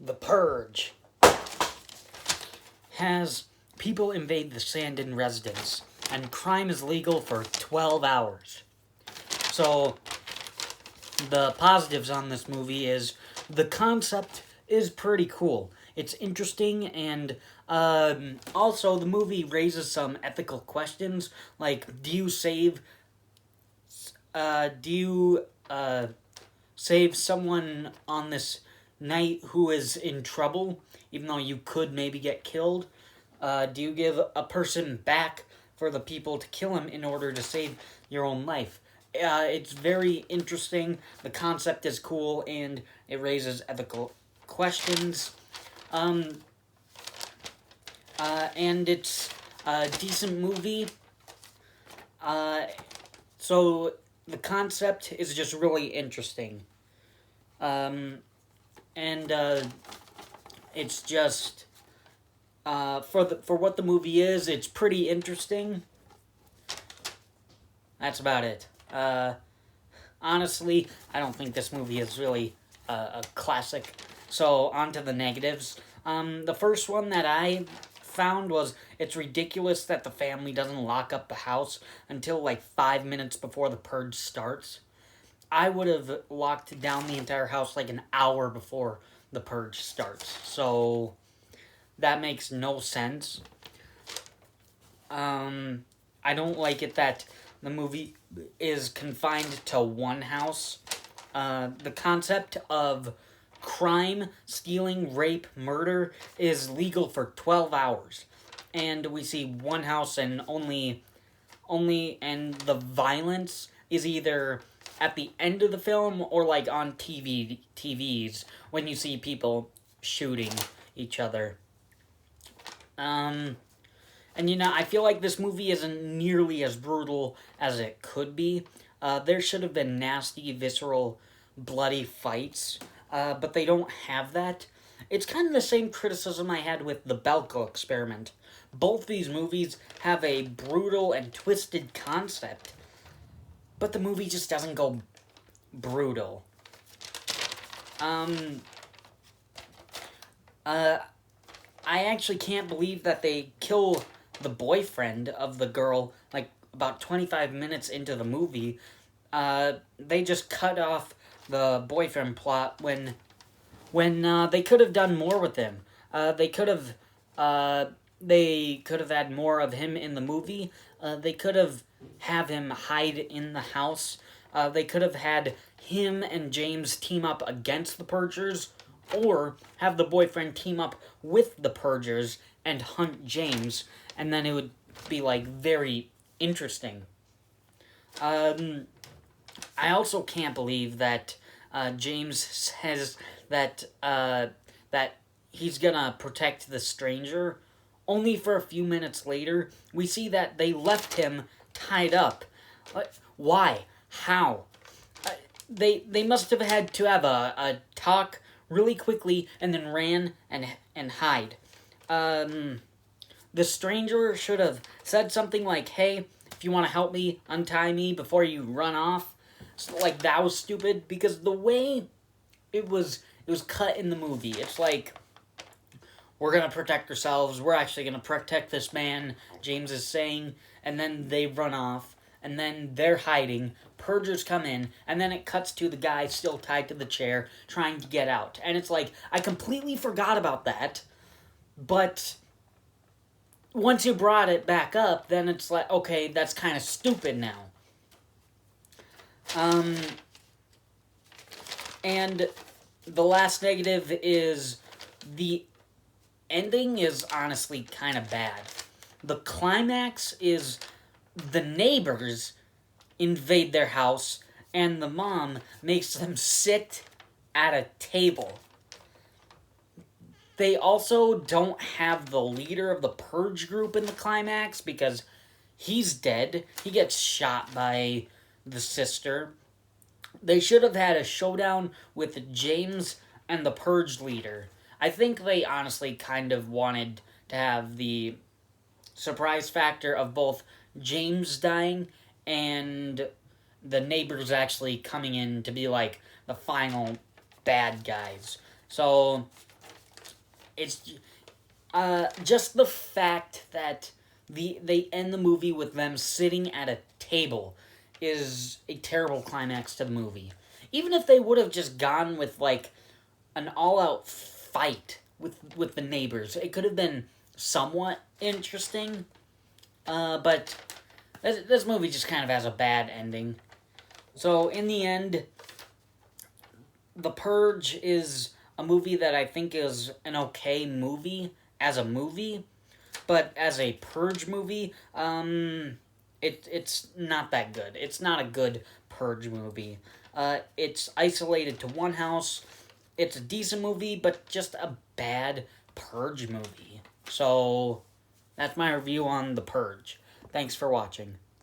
The Purge has people invade the Sandin residence, and crime is legal for 12 hours. So, the positives on this movie is the concept is pretty cool. It's interesting, and also the movie raises some ethical questions, like do you save someone on this night who is in trouble, even though you could maybe get killed? Do you give a person back for the people to kill him in order to save your own life? It's very interesting. The concept is cool, and it raises ethical questions. Um, and it's a decent movie. So the concept is just really interesting. Um, and it's just for what the movie is, it's pretty interesting. That's about it. Honestly, I don't think this movie is really a classic. So on to the negatives. The first one that I found was it's ridiculous that the family doesn't lock up the house until like 5 minutes before the purge starts. I would have locked down the entire house like an hour before the purge starts. So that makes no sense. I don't like it that the movie is confined to one house. The concept of crime, stealing, rape, murder is legal for 12 hours. And we see one house and only and the violence is either at the end of the film or like on TVs when you see people shooting each other. And I feel like this movie isn't nearly as brutal as it could be. There should have been nasty, visceral, bloody fights, but they don't have that. It's kind of the same criticism I had with the Belko Experiment. Both these movies have a brutal and twisted concept, but the movie just doesn't go brutal. I actually can't believe that they kill the boyfriend of the girl like about 25 minutes into the movie. They just cut off the boyfriend plot when they could have done more with him. They could have had more of him in the movie. They could have him hide in the house. They could have had him and James team up against the Purgers, or have the boyfriend team up with the Purgers and hunt James, and then it would be like very interesting. I also can't believe that James says that he's gonna protect the stranger. Only for a few minutes later, we see that they left him tied up. Why? How? They must have had to have a talk really quickly and then ran and hide. The stranger should have said something like, "Hey, if you want to help me, untie me before you run off." So, like, that was stupid, because the way it was cut in the movie, it's like, we're gonna protect ourselves, we're actually gonna protect this man, James is saying, and then they run off, and then they're hiding, Purgers come in, and then it cuts to the guy still tied to the chair, trying to get out. And it's like, I completely forgot about that, but once you brought it back up, then it's like, okay, that's kind of stupid now. And the last negative is the ending is honestly kind of bad. The climax is the neighbors invade their house, and the mom makes them sit at a table. They also don't have the leader of the Purge group in the climax, because he's dead. He gets shot by the sister. They should have had a showdown with James and the Purge leader. I think they honestly kind of wanted to have the surprise factor of both James dying and the neighbors actually coming in to be like the final bad guys. So it's just the fact that they end the movie with them sitting at a table is a terrible climax to the movie. Even if they would have just gone with like an all-out fight with the neighbors, it could have been somewhat interesting. But this movie just kind of has a bad ending. So in the end, The Purge is a movie that I think is an okay movie as a movie, but as a Purge movie, it's not that good. It's not a good Purge movie. It's isolated to one house. It's a decent movie, but just a bad Purge movie. So, that's my review on The Purge. Thanks for watching.